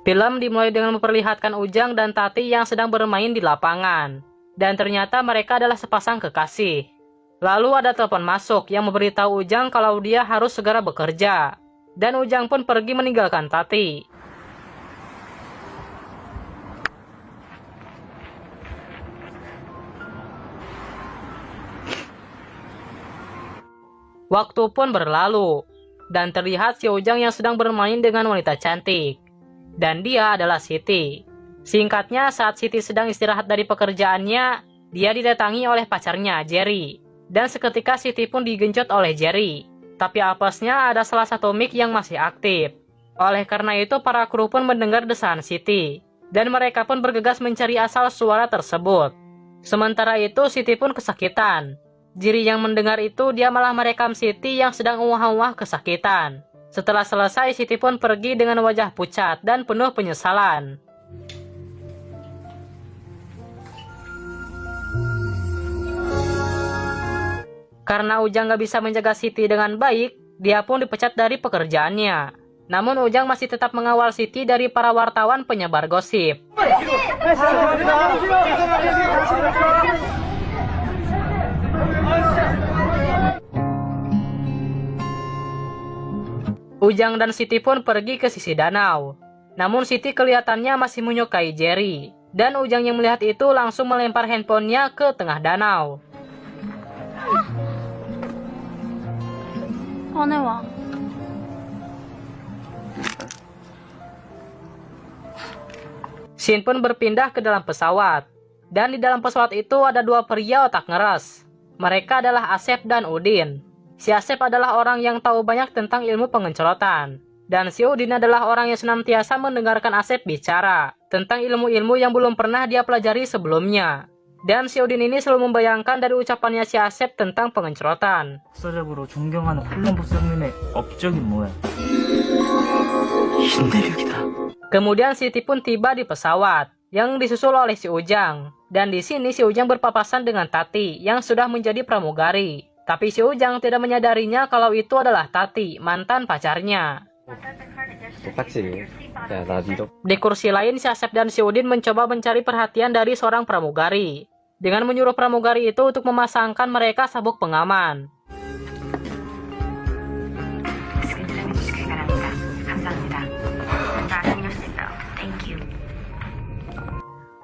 Film dimulai dengan memperlihatkan Ujang dan Tati yang sedang bermain di lapangan. Dan ternyata mereka adalah sepasang kekasih. Lalu ada telepon masuk yang memberitahu Ujang kalau dia harus segera bekerja. Dan Ujang pun pergi meninggalkan Tati. Waktu pun berlalu, dan terlihat si Ujang yang sedang bermain dengan wanita cantik. Dan dia adalah Siti. Singkatnya, saat Siti sedang istirahat dari pekerjaannya, dia didatangi oleh pacarnya, Jerry. Dan seketika Siti pun digenjot oleh Jerry. Tapi apesnya ada salah satu mic yang masih aktif. Oleh karena itu, para kru pun mendengar desahan Siti. Dan mereka pun bergegas mencari asal suara tersebut. Sementara itu, Siti pun kesakitan. Jerry yang mendengar itu, dia malah merekam Siti yang sedang uwah-uwah kesakitan. Setelah selesai, Siti pun pergi dengan wajah pucat dan penuh penyesalan. Karena Ujang gak bisa menjaga Siti dengan baik, dia pun dipecat dari pekerjaannya. Namun Ujang masih tetap mengawal Siti dari para wartawan penyebar gosip. Ujang dan Siti pun pergi ke sisi danau. Namun Siti kelihatannya masih menyukai Jerry. Dan Ujang yang melihat itu langsung melempar handphonenya ke tengah danau. Shin pun berpindah ke dalam pesawat. Dan di dalam pesawat itu ada dua pria otak ngeres. Mereka adalah Asep dan Udin. Si Asep adalah orang yang tahu banyak tentang ilmu pengencrotan. Dan si Udin adalah orang yang senantiasa mendengarkan Asep bicara tentang ilmu-ilmu yang belum pernah dia pelajari sebelumnya. Dan si Udin ini selalu membayangkan dari ucapannya si Asep tentang pengencrotan. 역사적으로 존경하는 콜럼버스 혁명의 업적인 뭐야? 인내력이다. Kemudian Siti pun tiba di pesawat yang disusul oleh si Ujang. Dan di sini si Ujang berpapasan dengan Tati yang sudah menjadi pramugari. Tapi si Ujang tidak menyadarinya kalau itu adalah Tati, mantan pacarnya. Di kursi lain, si Asep dan si Udin mencoba mencari perhatian dari seorang pramugari. Dengan menyuruh pramugari itu untuk memasangkan mereka sabuk pengaman.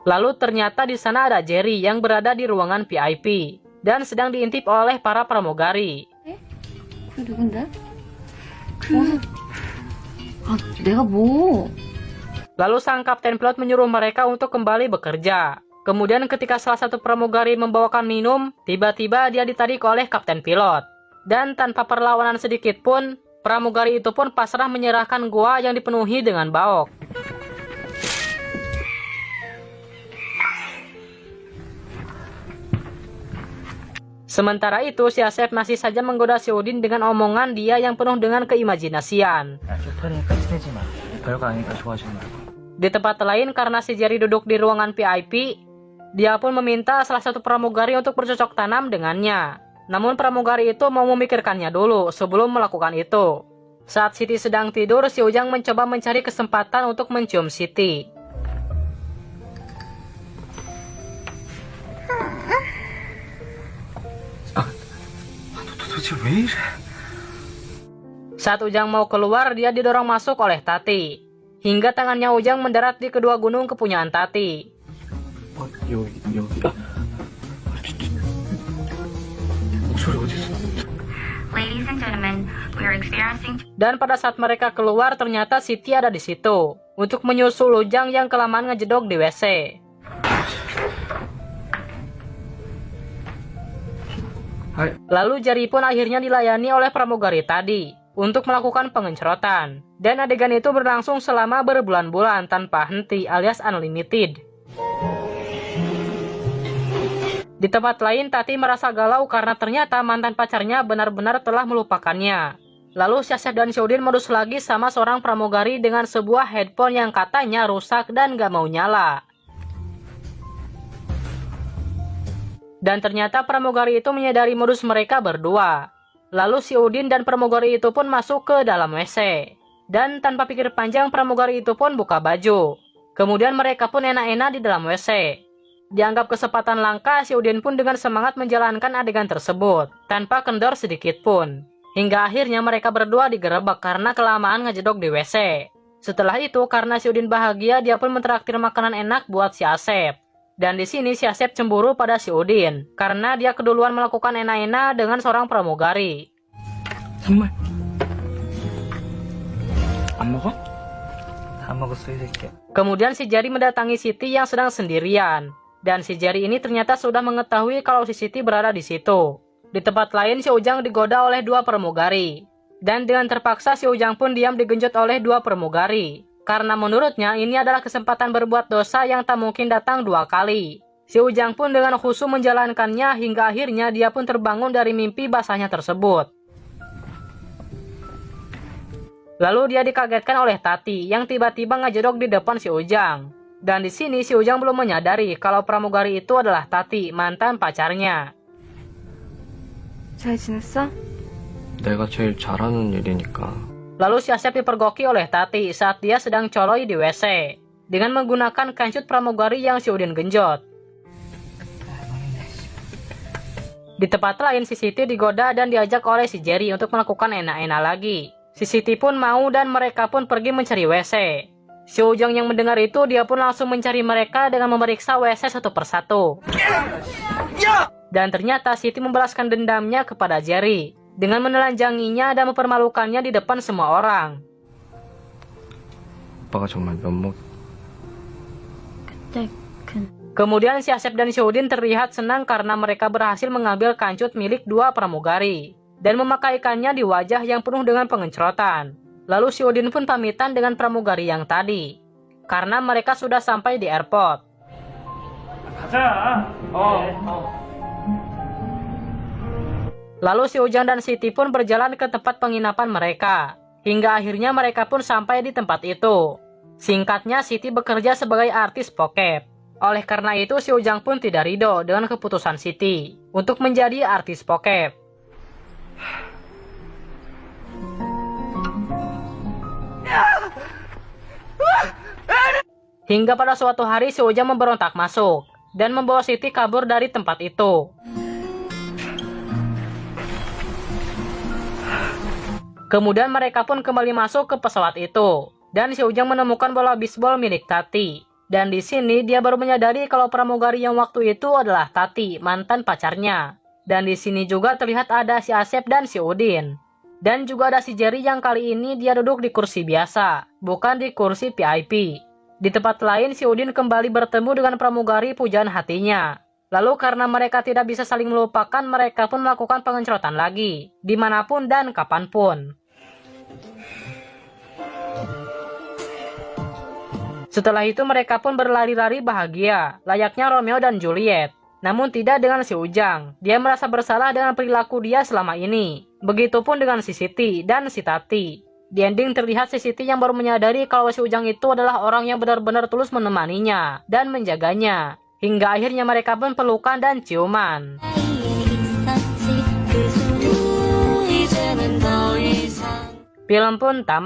Lalu ternyata di sana ada Jerry yang berada di ruangan VIP. Dan sedang diintip oleh para pramugari. Lalu sang kapten pilot menyuruh mereka untuk kembali bekerja. Kemudian ketika salah satu pramugari membawakan minum, tiba-tiba dia ditarik oleh kapten pilot. Dan tanpa perlawanan sedikit pun, pramugari itu pun pasrah menyerahkan gua yang dipenuhi dengan baok. Sementara itu, si Asep masih saja menggoda si Udin dengan omongan dia yang penuh dengan keimajinasian. Di tempat lain, karena si Jerry duduk di ruangan VIP, dia pun meminta salah satu pramugari untuk bercocok tanam dengannya. Namun pramugari itu mau memikirkannya dulu sebelum melakukan itu. Saat Siti sedang tidur, si Ujang mencoba mencari kesempatan untuk mencium Siti. Saat Ujang mau keluar, dia didorong masuk oleh Tati. Hingga tangannya Ujang mendarat di kedua gunung kepunyaan Tati. Dan pada saat mereka keluar, ternyata Siti ada di situ untuk menyusul Ujang yang kelamaan ngejedok di WC. Lalu Jerry pun akhirnya dilayani oleh pramugari tadi untuk melakukan pengencrotan. Dan adegan itu berlangsung selama berbulan-bulan tanpa henti alias unlimited. Di tempat lain, Tati merasa galau karena ternyata mantan pacarnya benar-benar telah melupakannya. Lalu si Asep dan si Udin modus lagi sama seorang pramugari dengan sebuah headphone yang katanya rusak dan gak mau nyala. Dan ternyata pramugari itu menyadari modus mereka berdua. Lalu si Udin dan pramugari itu pun masuk ke dalam WC. Dan tanpa pikir panjang, pramugari itu pun buka baju. Kemudian mereka pun enak-enak di dalam WC. Dianggap kesempatan langka, si Udin pun dengan semangat menjalankan adegan tersebut, tanpa kendor sedikit pun. Hingga akhirnya mereka berdua digerebek karena kelamaan ngejedok di WC. Setelah itu, karena si Udin bahagia, dia pun mentraktir makanan enak buat si Asep. Dan di sini si Asep cemburu pada si Udin, karena dia keduluan melakukan enak-enak dengan seorang pramugari. 정말 안 먹어? 다 먹었어 이 새끼야. Kemudian si Jari mendatangi Siti yang sedang sendirian. Dan si Jari ini ternyata sudah mengetahui kalau si Siti berada di situ. Di tempat lain, si Ujang digoda oleh dua pramugari. Dan dengan terpaksa si Ujang pun diam digenjot oleh dua pramugari. Karena menurutnya ini adalah kesempatan berbuat dosa yang tak mungkin datang dua kali. Si Ujang pun dengan khusyuk menjalankannya hingga akhirnya dia pun terbangun dari mimpi basahnya tersebut. Lalu dia dikagetkan oleh Tati yang tiba-tiba ngejedok di depan si Ujang. Dan di sini si Ujang belum menyadari kalau pramugari itu adalah Tati, mantan pacarnya. 잘 지냈어? 내가 제일 잘하는 일이니까. Lalu si Asep dipergoki oleh Tati saat dia sedang coloi di WC dengan menggunakan kancut pramugari yang si Udin genjot. Di tempat lain, si Siti digoda dan diajak oleh si Jerry untuk melakukan enak-enak lagi. Si Siti pun mau dan mereka pun pergi mencari WC. Si Ujang yang mendengar itu, dia pun langsung mencari mereka dengan memeriksa WC satu persatu. Dan ternyata Siti membalaskan dendamnya kepada Jerry dengan menelanjanginya dan mempermalukannya di depan semua orang. 오빠가 정말 면목. 그때 Kemudian si Asep dan si Udin terlihat senang karena mereka berhasil mengambil kancut milik dua pramugari dan memakaikannya di wajah yang penuh dengan pengencrotan. Lalu si Udin pun pamitan dengan pramugari yang tadi karena mereka sudah sampai di airport. Lalu si Ujang dan Siti pun berjalan ke tempat penginapan mereka. Hingga akhirnya mereka pun sampai di tempat itu. Singkatnya, Siti bekerja sebagai artis bokep. Oleh karena itu, si Ujang pun tidak ridho dengan keputusan Siti untuk menjadi artis bokep. Hingga pada suatu hari si Ujang memberontak masuk dan membawa Siti kabur dari tempat itu. Kemudian mereka pun kembali masuk ke pesawat itu dan si Ujang menemukan bola bisbol milik Tati. Dan di sini dia baru menyadari kalau pramugari yang waktu itu adalah Tati, mantan pacarnya. Dan di sini juga terlihat ada si Asep dan si Udin. Dan juga ada si Jerry yang kali ini dia duduk di kursi biasa, bukan di kursi VIP. Di tempat lain, si Udin kembali bertemu dengan pramugari pujaan hatinya. Lalu karena mereka tidak bisa saling melupakan, mereka pun melakukan pengencrotan lagi, dimanapun dan kapanpun. Setelah itu mereka pun berlari-lari bahagia, layaknya Romeo dan Juliet. Namun tidak dengan si Ujang, dia merasa bersalah dengan perilaku dia selama ini. Begitupun dengan si Siti dan si Tati. Di ending terlihat si Siti yang baru menyadari kalau si Ujang itu adalah orang yang benar-benar tulus menemaninya dan menjaganya. Hingga akhirnya mereka pun pelukan dan ciuman. Film pun tamat.